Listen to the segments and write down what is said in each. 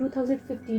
2015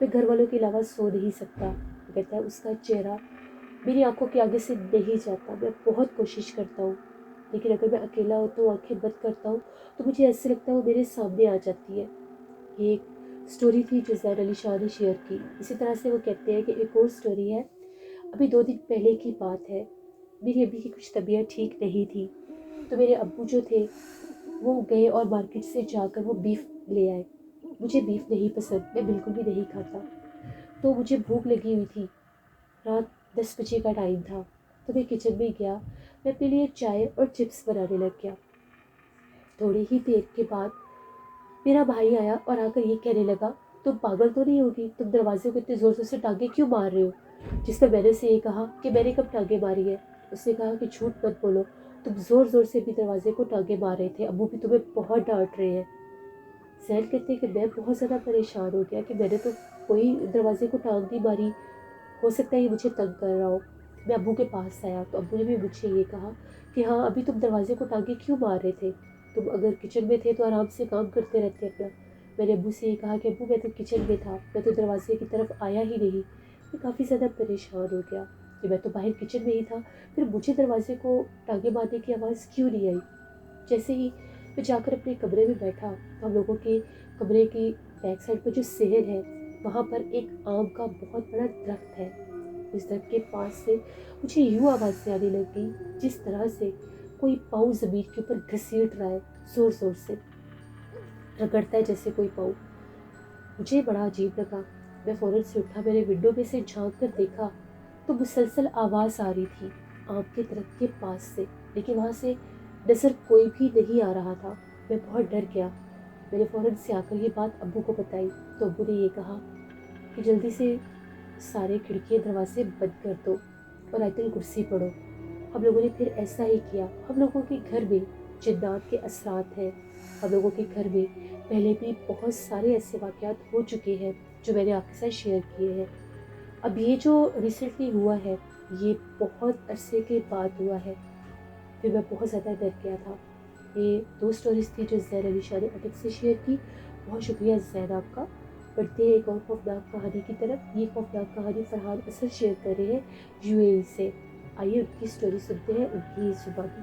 میں گھر والوں کے علاوہ سو نہیں سکتا. کہتا ہے اس کا چہرہ میری آنکھوں کے آگے سے نہیں جاتا. میں بہت کوشش کرتا ہوں لیکن اگر میں اکیلا ہوتا ہوں, آنکھیں بند کرتا ہوں, تو مجھے ایسے لگتا ہے وہ میرے سامنے آ جاتی ہے. یہ ایک سٹوری تھی جو زین علی شاہ نے شیئر کی. اسی طرح سے وہ کہتے ہیں کہ ایک اور سٹوری ہے. ابھی 2 دن پہلے کی بات ہے. میری ابھی کی کچھ طبیعت ٹھیک نہیں تھی, تو میرے ابو جو تھے وہ گئے اور مارکیٹ سے جا کر وہ بیف لے آئے. مجھے بیف نہیں پسند, میں بالکل بھی نہیں کھاتا. تو مجھے بھوک لگی ہوئی تھی, رات 10 بجے کا ٹائم تھا. تو میں کچن میں گیا, میں اپنے لیے چائے اور چپس بنانے لگ گیا. تھوڑی ہی دیر کے بعد میرا بھائی آیا اور آ کر یہ کہنے لگا, تم پاگل تو نہیں ہوگی, تم دروازے کو اتنے زور سے ٹانگیں کیوں مار رہے ہو؟ جس پر میں نے سے یہ کہا کہ میں نے کب ٹانگیں ماری ہے. اس نے کہا کہ جھوٹ مت بولو, تم زور زور سے بھی دروازے کو ٹانگیں مار رہے تھے, ابو بھی تمہیں بہت ڈانٹ رہے ہیں. زین کہتے ہیں کہ میں بہت زیادہ پریشان ہو گیا کہ میں نے تو کوئی دروازے کو ٹانگ نہیں ماری, ہو سکتا ہے یہ مجھے تنگ کر رہا ہو. میں ابو کے پاس آیا تو ابو نے بھی مجھے یہ کہا کہ ہاں ابھی تم دروازے کو ٹانگیں کیوں مار رہے تھے, تم اگر کچن میں تھے تو آرام سے کام کرتے رہتے اپنا. میں نے ابو سے یہ کہا کہ ابو میں تو کچن میں تھا, میں تو دروازے کی طرف آیا ہی نہیں. میں کافی زیادہ پریشان ہو گیا کہ میں تو باہر کچن میں ہی تھا, پھر مجھے دروازے کو ٹانگیں مارنے کی آواز کیوں نہیں آئی. جیسے ہی میں جا کر اپنے کمرے میں بیٹھا تو ہم لوگوں کے کمرے کی بیک سائڈ پر جو صحن ہے وہاں پر ایک آم کا بہت بڑا درخت ہے. اس درخت کے پاس سے مجھے یوں آوازیں آنے لگ گئی جس طرح سے کوئی پاؤں زمین کے اوپر گھسیٹ رہا ہے, زور زور سے رگڑتا ہے جیسے کوئی پاؤں. مجھے بڑا عجیب لگا. میں فوراً سے اٹھا, میں نے ونڈو میں سے جھانک کر دیکھا تو مسلسل آواز آ رہی تھی آم کے درخت کے پاس سے, لیکن وہاں سے نظر کوئی بھی نہیں آ رہا تھا. میں بہت ڈر گیا. میں نے فوراً سے آ کر یہ بات ابو کو بتائی تو ابو نے یہ کہا کہ جلدی سے سارے کھڑکیاں دروازے بند کر دو اور آیت الکرسی پڑھو. ہم لوگوں نے پھر ایسا ہی کیا. ہم لوگوں کے گھر میں جنات کے اثرات ہیں. ہم لوگوں کے گھر میں پہلے بھی بہت سارے ایسے واقعات ہو چکے ہیں جو میں نے آپ کے ساتھ شیئر کیے ہیں. اب یہ جو ریسنٹلی ہوا ہے یہ بہت عرصے کے بعد ہوا ہے. پھر میں بہت زیادہ ڈر گیا تھا. یہ 2 سٹوریز تھی جو زین علی شاہ نے اٹک سے شیئر کی. بہت شکریہ زین آپ کا. بڑھتے ہیں ایک اور خوفناک کہانی کی طرف. یہ خوفناک کہانی فرحان اصل شیئر کر رہے ہیں UAE سے. آئیے ان کی سٹوری سنتے ہیں ان کی زبانی.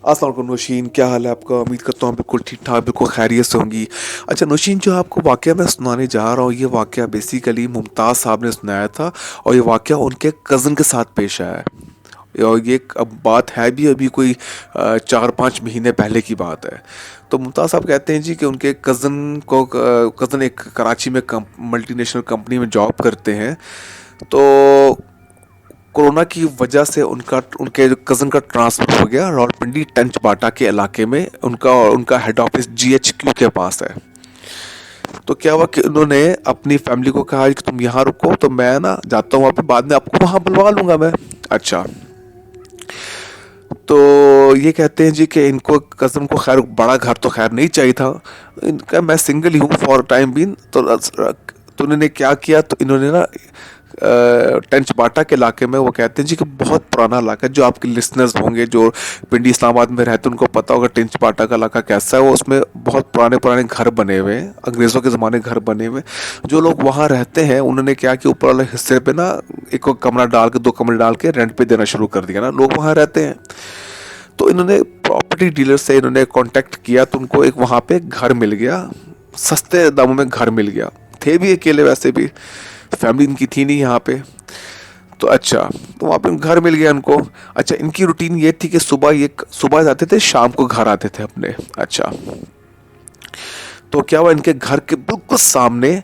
السلام علیکم نوشین, کیا حال ہے آپ کا؟ امید کرتا ہوں بالکل ٹھیک ٹھاک, بالکل خیریت سے ہوں گی. اچھا نوشین, جو آپ کو واقعہ میں سنانے جا رہا ہوں یہ واقعہ بیسیکلی ممتاز صاحب نے سنایا تھا, اور یہ واقعہ ان کے کزن کے ساتھ پیش آیا ہے. اور یہ اب بات ہے بھی ابھی کوئی 4-5 مہینے پہلے کی بات ہے. تو ممتاز صاحب کہتے ہیں جی کہ ان کے کزن ایک کراچی میں ملٹی نیشنل کمپنی میں جاب کرتے ہیں. تو کورونا کی وجہ سے ان کے کزن کا ٹرانسفر ہو گیا راولپنڈی ٹنچ باٹا کے علاقے میں. ان کا ہیڈ آفس GHQ کے پاس ہے. تو کیا ہوا کہ انہوں نے اپنی فیملی کو کہا کہ تم یہاں رکو, تو میں نا جاتا ہوں وہاں پہ, بعد میں آپ کو وہاں بلوا لوں گا میں. اچھا, تو یہ کہتے ہیں جی کہ ان کو کزن کو خیر بڑا گھر تو خیر نہیں چاہیے تھا. ان کا میں سنگل ہی ہوں فار ٹائم بین. تو انہوں نے کیا کیا, تو انہوں نے نا ٹنچ باٹا کے علاقے میں, وہ کہتے ہیں جی کہ بہت پرانا علاقہ ہے, جو آپ کے لسنرز ہوں گے جو پنڈی اسلام آباد میں رہتے ہیں ان کو پتا ہوگا ٹنچ باٹا کا علاقہ کیسا ہے. وہ اس میں بہت پرانے گھر بنے ہوئے ہیں, انگریزوں کے زمانے گھر بنے ہوئے. جو لوگ وہاں رہتے ہیں انہوں نے کیا کہ اوپر والے حصے پہ نا ایک کمرہ ڈال کے 2 کمرے ڈال کے رینٹ پہ دینا شروع کر دیا نا, لوگ وہاں رہتے ہیں. تو انہوں نے پراپرٹی ڈیلر سے انہوں نے کانٹیکٹ کیا, تو ان کو ایک وہاں پہ گھر مل گیا, سستے داموں میں گھر مل گیا. تھے بھی اکیلے, ویسے بھی فیملی ان کی تھی نہیں یہاں پہ. تو اچھا, تو وہاں پہ گھر مل گیا ان کو. اچھا, ان کی روٹین یہ تھی کہ صبح جاتے تھے, شام کو گھر آتے تھے اپنے. اچھا, تو کیا ہوا, ان کے گھر کے بالکل سامنے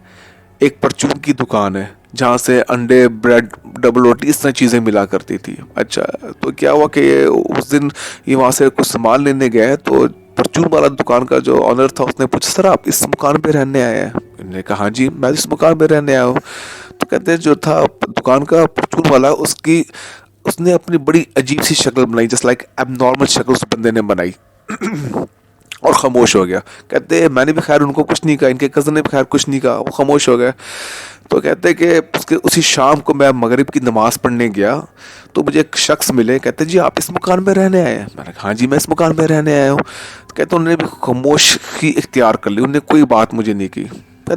ایک پرچون کی دکان ہے جہاں سے انڈے, بریڈ, ڈبل روٹی اس طرح چیزیں ملا کرتی تھی. اچھا, تو کیا ہوا کہ اس دن یہ وہاں سے کچھ سامان لینے گئے, تو پرچون والا دکان کا جو آنر تھا اس نے پوچھا, سر آپ اس مکان پہ رہنے آئے ہیں؟ انہوں نے کہا ہاں جی میں اس مکان پہ رہنے آیا ہوں. تو کہتے ہیں جو تھا دکان کا پرچون والا, اس نے اپنی بڑی عجیب سی شکل بنائی, جس لائک اب نارمل شکل اس بندے نے بنائی, اور خاموش ہو گیا. کہتے ہیں میں نے بھی خیر ان کو کچھ نہیں کہا, ان کے کزن نے بھی خیر کچھ نہیں کہا, وہ خاموش ہو گئے. تو کہتے ہیں کہ اسی شام کو میں مغرب کی نماز پڑھنے گیا تو مجھے ایک شخص ملے. کہتے ہیں جی آپ اس مکان میں رہنے آئے ہیں؟ میں نے کہا ہاں جی میں اس مکان میں رہنے آیا ہوں. کہتے ہیں انہوں نے بھی خاموشی اختیار کر لی, انہوں نے کوئی بات مجھے نہیں کی.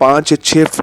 5-6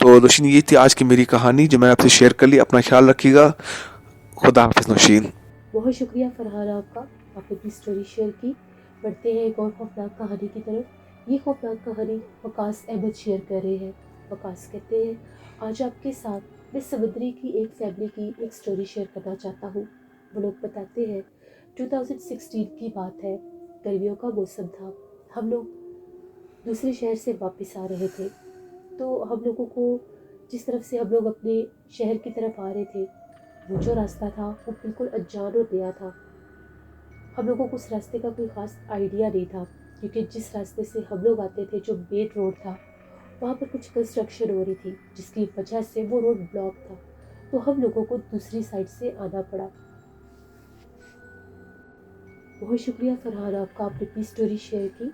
تو نوشین یہ تھی آج کی میری کہانی جو میں آپ سے شیئر کر لی. اپنا خیال رکھیے گا. خدا حافظ نوشین. بہت شکریہ فرحان آپ کا، آپ نے اپنی اسٹوری شیئر کی. بڑھتے ہیں ایک اور خوفناک کہانی کی طرف. یہ خوفناک کہانی وقاص احمد شیئر کر رہے ہیں. وقاص کہتے ہیں آج آپ کے ساتھ میں سمندری کی ایک فیملی کی ایک اسٹوری شیئر کرنا چاہتا ہوں. وہ لوگ بتاتے ہیں 2016 کی بات ہے، گرمیوں کا موسم تھا. ہم لوگ دوسرے شہر سے واپس آ رہے تھے. تو ہم لوگوں کو جس طرف سے ہم لوگ اپنے شہر کی طرف آ رہے تھے، وہ جو راستہ تھا وہ بالکل انجان اور نیا تھا. ہم لوگوں کو اس راستے کا کوئی خاص آئیڈیا نہیں تھا، کیونکہ جس راستے سے ہم لوگ آتے تھے جو مین روڈ تھا وہاں پر کچھ کنسٹرکشن ہو رہی تھی، جس کی وجہ سے وہ روڈ بلاک تھا. تو ہم لوگوں کو دوسری سائڈ سے آنا پڑا. بہت شکریہ فرحان آپ کا، آپ نے اپنی اسٹوری شیئر کی.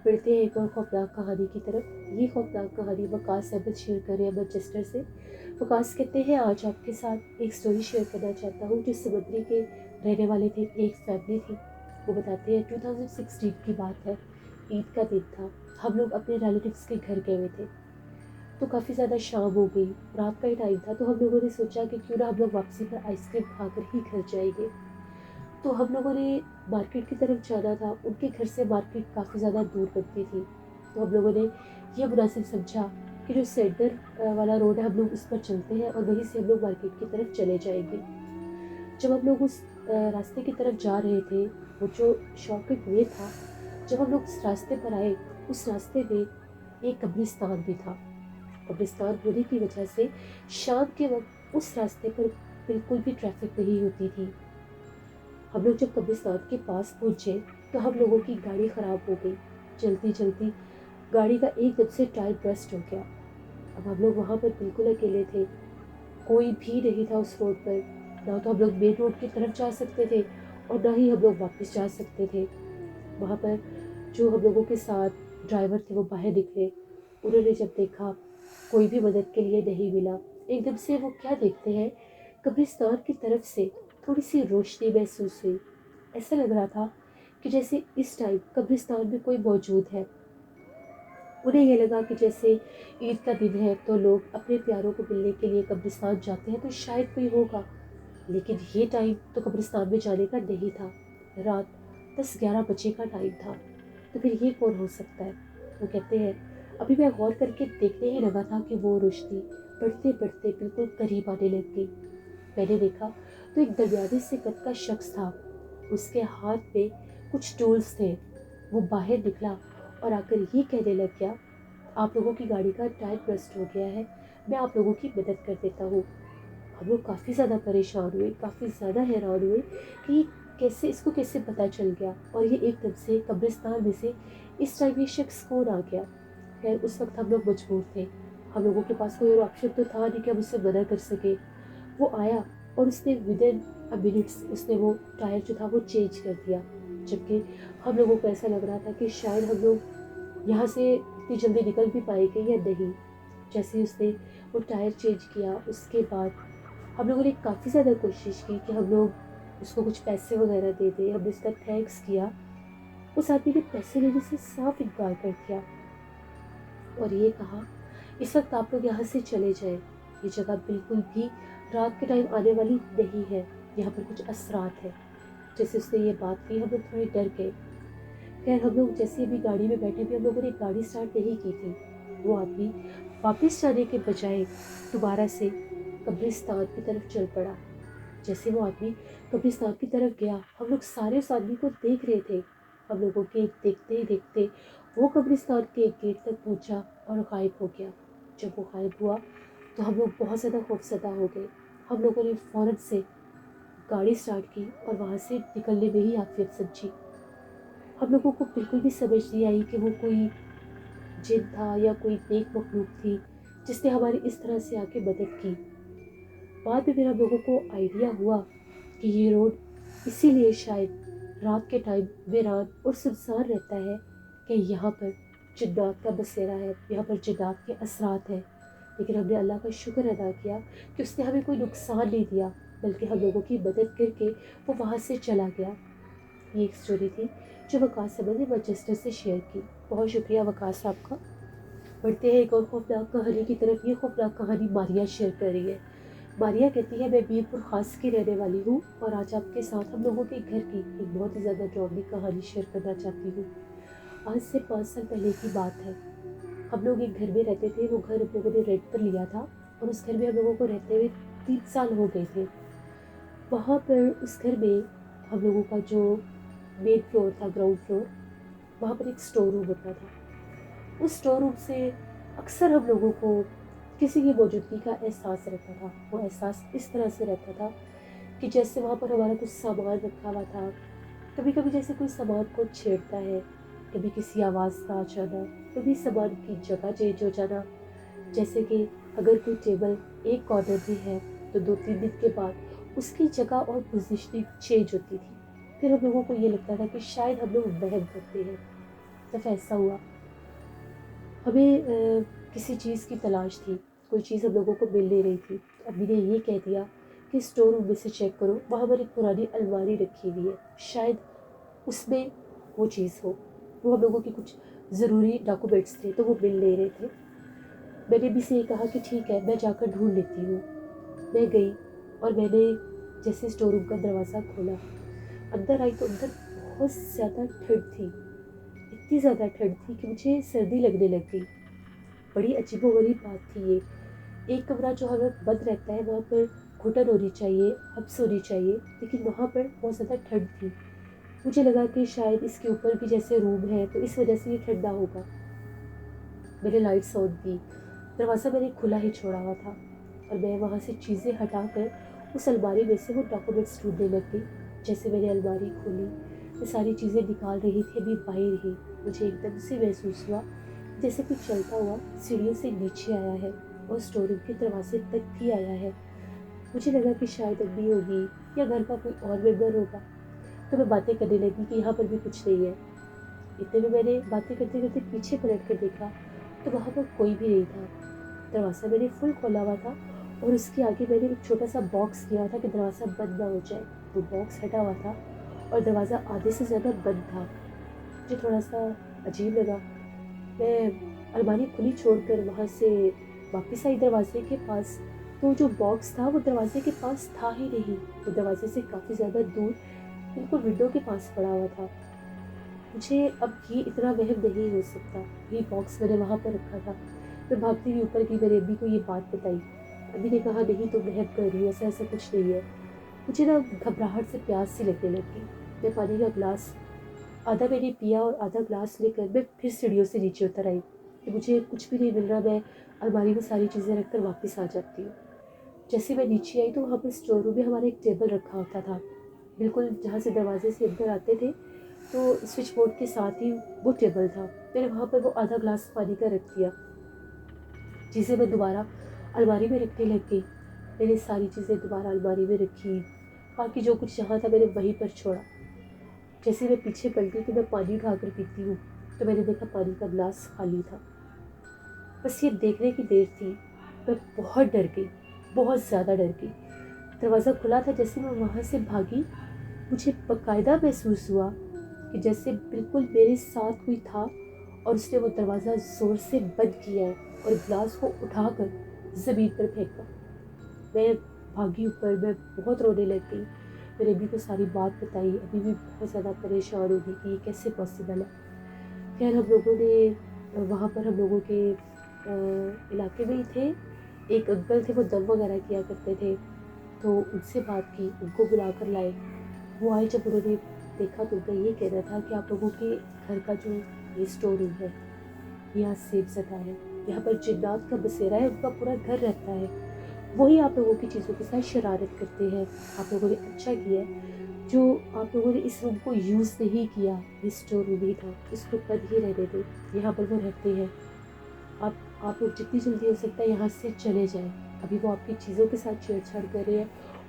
بڑھتے ہیں ایک اور خوفناک کہانی کی طرف. یہ خوفناک کہانی وقاص احمد شیئر کر رہے ہیں مانچسٹر سے. وقاص کہتے ہیں آج آپ کے ساتھ ایک اسٹوری شیئر کرنا چاہتا ہوں جو سمندری کے رہنے والے تھے. ایک فیملی تھی. وہ بتاتے ہیں 2016 کی بات ہے، عید کا دن تھا. ہم لوگ اپنے ریلیٹیوز کے گھر گئے ہوئے تھے. تو کافی زیادہ شام ہو گئی، رات کا ہی ٹائم تھا. تو ہم لوگوں نے سوچا کہ کیوں نہ ہم لوگ واپسی پر آئس کریم کھا کر ہی گھر جائیں گے. تو ہم لوگوں نے مارکیٹ کی طرف جانا تھا. ان کے گھر سے مارکیٹ کافی زیادہ دور پڑتی تھی. تو ہم لوگوں نے یہ مناسب سمجھا کہ جو سینٹر والا روڈ ہے ہم لوگ اس پر چلتے ہیں اور وہیں سے ہم لوگ مارکیٹ کی طرف چلے جائیں گے. جب ہم لوگ اس راستے کی طرف جا رہے تھے، وہ جو شارٹ کٹ وے تھا، جب ہم لوگ اس راستے پر آئے، اس راستے میں ایک قبرستان بھی تھا. قبرستان ہونے کی وجہ سے شام کے وقت اس راستے پر بالکل بھی ٹریفک نہیں ہوتی تھی. ہم لوگ جب قبرستان کے پاس پہنچے تو ہم لوگوں کی گاڑی خراب ہو گئی. جلدی جلدی گاڑی کا ایک دم سے ٹائر برسٹ ہو گیا. اب ہم لوگ وہاں پر بالکل اکیلے تھے، کوئی بھی نہیں تھا اس روڈ پر. نہ تو ہم لوگ مین روڈ کی طرف جا سکتے تھے اور نہ ہی ہم لوگ واپس جا سکتے تھے. وہاں پر جو ہم لوگوں کے ساتھ ڈرائیور تھے وہ باہر نکلے. انہوں نے جب دیکھا کوئی بھی مدد کے لیے نہیں ملا، ایک دم سے وہ کیا دیکھتے ہیں، قبرستان کی طرف سے تھوڑی سی روشنی محسوس ہوئی. ایسا لگ رہا تھا کہ جیسے اس ٹائم قبرستان میں کوئی موجود ہے. انہیں یہ لگا کہ جیسے عید کا دن ہے تو لوگ اپنے پیاروں کو ملنے کے لیے قبرستان جاتے ہیں تو شاید کوئی ہوگا. لیکن یہ ٹائم تو قبرستان میں جانے کا نہیں تھا. رات 10-11 بجے کا ٹائم تھا. تو پھر یہ کون ہو سکتا ہے؟ وہ کہتے ہیں ابھی میں غور کر کے دیکھنے ہی لگا تھا کہ وہ روشنی بڑھتے بڑھتے بالکل قریب آنے لگ گئی. میں نے دیکھا تو ایک درمیانے سے قد کا شخص تھا. اس کے ہاتھ میں کچھ ٹولز تھے. وہ باہر نکلا اور آ کر یہ کہنے لگ گیا آپ لوگوں کی گاڑی کا ٹائر برسٹ ہو گیا ہے، میں آپ لوگوں کی مدد کر دیتا ہوں. ہم لوگ کافی زیادہ پریشان ہوئے، کافی زیادہ حیران ہوئے کہ کیسے اس کو کیسے پتہ چل گیا اور یہ ایک دم سے قبرستان میں سے اس ٹائم یہ شخص کون آ گیا. خیر اس وقت ہم لوگ مجبور تھے، ہم لوگوں کے پاس کوئی اور آپشن تو تھا نہیں کہ ہم اس سے منع کر سکے. وہ آیا اور اس نے ودن منٹس اس نے وہ ٹائر جو تھا وہ چینج کر دیا. جبکہ ہم لوگوں کو ایسا لگ رہا تھا کہ شاید ہم لوگ یہاں سے اتنی جلدی نکل بھی پائیں گے یا نہیں. جیسے اس نے وہ ٹائر چینج کیا اس کے بعد ہم لوگوں نے کافی زیادہ کوشش کی کہ ہم لوگ اس کو کچھ پیسے وغیرہ دے دیں. ہم نے اس کا تھینکس کیا. اس آدمی نے پیسے لینے سے صاف انکار کر دیا اور یہ کہا اس وقت آپ لوگ یہاں سے چلے جائیں، یہ جگہ بالکل بھی رات کے ٹائم آنے والی نہیں ہے، یہاں پر کچھ اثرات ہیں. جیسے اس نے یہ بات کی ہم لوگ تھوڑے ڈر گئے. خیر ہم لوگ جیسے بھی گاڑی میں بیٹھے تھے، ہم لوگوں نے گاڑی اسٹارٹ نہیں کی تھی. وہ آدمی واپس جانے کے بجائے دوبارہ سے قبرستان کی طرف چل پڑا. جیسے وہ آدمی قبرستان کی طرف گیا ہم لوگ سارے اس آدمی کو دیکھ رہے تھے. ہم لوگوں کے دیکھتے ہی دیکھتے وہ قبرستان کے ایک گیٹ تک پہنچا اور غائب ہو گیا. جب وہ غائب ہوا تو ہم لوگ بہت زیادہ خوفزدہ ہو گئے. ہم لوگوں نے فوراً سے گاڑی اسٹارٹ کی اور وہاں سے نکلنے میں ہی عافیت سمجھی. ہم لوگوں کو بالکل بھی سمجھ نہیں آئی کہ وہ کوئی جن تھا یا کوئی نیک مخلوق تھی جس نے ہماری اس طرح سے آ کے مدد کی. بعد میں پھر ہم لوگوں کو آئیڈیا ہوا کہ یہ روڈ اسی لیے شاید رات کے ٹائم ویران اور سنسان رہتا ہے کہ یہاں پر جنات کا بسیرا ہے، یہاں پر جنات کے اثرات ہیں. لیکن ہم نے اللہ کا شکر ادا کیا کہ اس نے ہمیں کوئی نقصان نہیں دیا، بلکہ ہم لوگوں کی مدد کر کے وہ وہاں سے چلا گیا. یہ ایک سٹوری تھی جو وقاص احمد نے مانچسٹر سے شیئر کی. بہت شکریہ وقاص صاحب کا. بڑھتے ہیں ایک اور خوفناک کہانی کی طرف. یہ خوفناک کہانی ماریا شیئر کر رہی ہے. ماریا کہتی ہے میں میر پور خاص کی رہنے والی ہوں اور آج آپ کے ساتھ ہم لوگوں کے گھر کی ایک بہت ہی زیادہ ڈراؤنی کہانی شیئر کرنا چاہتی ہوں. آج سے 5 سال پہلے کی بات ہے. ہم لوگ ایک گھر میں رہتے تھے. وہ گھر ہم لوگوں نے رینٹ پر لیا تھا اور اس گھر میں ہم لوگوں کو رہتے ہوئے 3 سال ہو گئے تھے. وہاں پر اس گھر میں ہم لوگوں کا جو مین فلور تھا، گراؤنڈ فلور، وہاں پر ایک اسٹور روم ہوتا تھا. اس اسٹور روم سے اکثر ہم لوگوں کو کسی کی موجودگی کا احساس رہتا تھا. وہ احساس اس طرح سے رہتا تھا کہ جیسے وہاں پر ہمارا کچھ سامان رکھا ہوا تھا. کبھی کبھی جیسے کوئی سامان کو چھیڑتا ہے، کبھی کسی آواز کا آ جانا، کبھی سامان کی جگہ چینج ہو جانا. جیسے کہ اگر کوئی ٹیبل ایک کارنر میں ہے تو 2-3 دن کے بعد اس کی جگہ اور پوزیشننگ چینج ہوتی تھی. پھر ہم لوگوں کو یہ لگتا تھا کہ شاید ہم لوگ وہم کرتے ہیں. دفعہ ایسا ہوا، ہمیں کسی چیز کی تلاش تھی، کوئی چیز ہم لوگوں کو مل نہیں رہی تھی. امی نے یہ کہہ دیا کہ اسٹور روم میں سے چیک کرو، وہاں پر ایک پرانی الماری رکھی ہوئی ہے، شاید اس میں وہ چیز ہو. وہ ہم لوگوں کے کچھ ضروری ڈاکومنٹس تھے تو وہ مل نہیں رہے تھے. میں نے بھی سے یہ کہا کہ ٹھیک ہے میں جا کر ڈھونڈ لیتی ہوں. میں گئی اور میں نے جیسے اسٹور روم کا دروازہ کھولا، اندر آئی تو اندر بہت زیادہ ٹھنڈ تھی. اتنی زیادہ ٹھنڈ تھی کہ مجھے سردی لگنے لگ گئی. بڑی عجیب و غریب بات تھی یہ. ایک کمرہ جو ہمیں بند رہتا ہے وہاں پر گھٹن ہونی چاہیے، ہبس ہونی چاہیے، لیکن وہاں پر بہت زیادہ ٹھنڈ تھی. مجھے لگا کہ شاید اس کے اوپر بھی جیسے روم ہے تو اس وجہ سے یہ ٹھنڈا ہوگا. میں نے لائٹس آن کی، دروازہ میں نے کھلا ہی چھوڑا ہوا تھا اور میں وہاں سے چیزیں ہٹا کر اس الماری میں سے وہ ڈاکومنٹس ڈھونڈنے لگ گئی. جیسے میں نے الماری کھولی، میں ساری چیزیں نکال رہی تھی، ابھی باہر ہی مجھے ایک دم سے محسوس ہوا جیسے کوئی چلتا ہوا سیڑھیوں سے نیچے آیا ہے اور اسٹور روم کے دروازے تک بھی آیا ہے. مجھے لگا کہ شاید امی ہوگی یا گھر کا کوئی اور ممبر ہوگا، تو میں باتیں کرنے لگی کہ یہاں پر بھی کچھ نہیں ہے. اتنے میں نے باتیں کرتے کرتے پیچھے پلٹ کر دیکھا تو وہاں پر کوئی بھی نہیں تھا. دروازہ میں نے فل کھولا ہوا تھا اور اس کے آگے میں نے ایک چھوٹا سا باکس کیا تھا کہ دروازہ بند نہ ہو جائے. وہ باکس ہٹا ہوا تھا اور دروازہ آدھے سے زیادہ بند تھا. مجھے تھوڑا سا عجیب لگا. میں الماری کھلی چھوڑ کر وہاں سے واپس آئی دروازے کے پاس، تو جو باکس تھا وہ دروازے کے پاس تھا ہی نہیں. وہ دروازے سے کافی زیادہ دور بالکل ونڈو کے پاس پڑا ہوا تھا. مجھے اب یہ اتنا وہم نہیں ہو سکتا. یہ باکس میں نے وہاں پر رکھا تھا. میں بھاگتی ہوئی اوپر کی میری امی کو یہ بات بتائی. امی نے کہا نہیں تم وہم کر رہی ہو، ایسا ایسا کچھ نہیں ہے. مجھے نا گھبراہٹ سے پیاس سی لگنے لگ گئی. میں پانی کا گلاس آدھا میں نے پیا اور آدھا گلاس لے کر میں پھر سیڑھیوں سے نیچے اتر آئی کہ مجھے کچھ بھی نہیں مل رہا. میں الماری میں ساری چیزیں رکھ کر واپس آ جاتی ہوں. جیسے میں نیچے آئی تو وہاں پر اسٹور روم میں ہمارا ایک ٹیبل رکھا ہوتا تھا، بالکل جہاں سے دروازے سے اندر آتے تھے تو سوئچ بورڈ کے ساتھ ہی وہ ٹیبل تھا. میں نے وہاں پر وہ آدھا گلاس پانی کا رکھ دیا. چیزیں میں دوبارہ الماری میں رکھنے لگ گئی. میں نے ساری چیزیں دوبارہ الماری میں رکھی، باقی جو کچھ جہاں تھا میں نے وہیں پر چھوڑا. جیسے میں پیچھے پلٹی کہ میں پانی اٹھا کر پیتی ہوں تو میں نے دیکھا پانی کا گلاس خالی تھا. بس یہ دیکھنے کی دیر تھی. میں بہت ڈر گئی، بہت زیادہ ڈر گئی. دروازہ کھلا تھا، جیسے میں وہاں سے بھاگی مجھے باقاعدہ محسوس ہوا کہ جیسے بالکل میرے ساتھ کوئی تھا اور اس نے وہ دروازہ زور سے بند کیا ہے اور گلاس کو اٹھا کر زمین پر پھینکا. میں بھاگی اوپر، میں بہت رونے لگ گئی. میرے ابھی کو ساری بات بتائی. ابھی بھی بہت زیادہ پریشان ہوگی کہ یہ کیسے پاسبل ہے. خیر ہم لوگوں نے وہاں پر ہم لوگوں کے علاقے میں ہی تھے، ایک انکل تھے وہ دم وغیرہ کیا کرتے تھے، تو ان سے بات کی، ان کو بلا کر لائے. وہ آئے، جب انہوں نے دیکھا تو ان کا یہ کہنا تھا کہ آپ لوگوں کے گھر کا جو یہ اسٹور روم ہے یہاں سیب زدہ ہے، یہاں پر جنات کا بسیرا ہے، ان کا پورا گھر رہتا ہے، وہی آپ لوگوں کی چیزوں کے ساتھ شرارت کرتے ہیں. آپ لوگوں نے اچھا کیا ہے جو آپ لوگوں نے اس روم کو یوز نہیں کیا. یہ اسٹور روم ہی تھا، اس کو بند ہی رہنے دو، یہاں پر وہ رہتے ہیں. آپ لوگ جتنی جلدی ہو سکتا ہے یہاں سے چلے جائیں. ابھی وہ آپ کی چیزوں کے ساتھ چھیڑ چھاڑ کر رہے ہیں،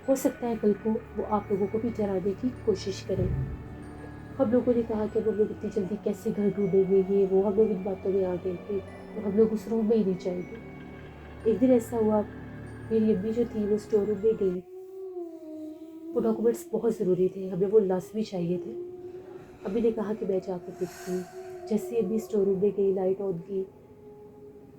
ہو سکتا ہے کل کو وہ آپ لوگوں کو بھی ڈرانے کی کوشش کریں. ہم لوگوں نے کہا کہ ہم لوگ اتنی جلدی کیسے گھر ڈھونڈیں گے، یہ وہ، ہم لوگ ان باتوں میں آ گئے تھے تو ہم لوگ اس روم میں ہی نہیں جائیں گے. ایک دن ایسا ہوا، میری امی جو تھی وہ اسٹور روم میں گئی. وہ ڈاکومنٹس بہت ضروری تھے، ہمیں وہ لازمی چاہیے تھے. امی نے کہا کہ میں جا کر دیکھتی ہوں. جیسے امی اسٹور روم میں گئی، لائٹ آن کی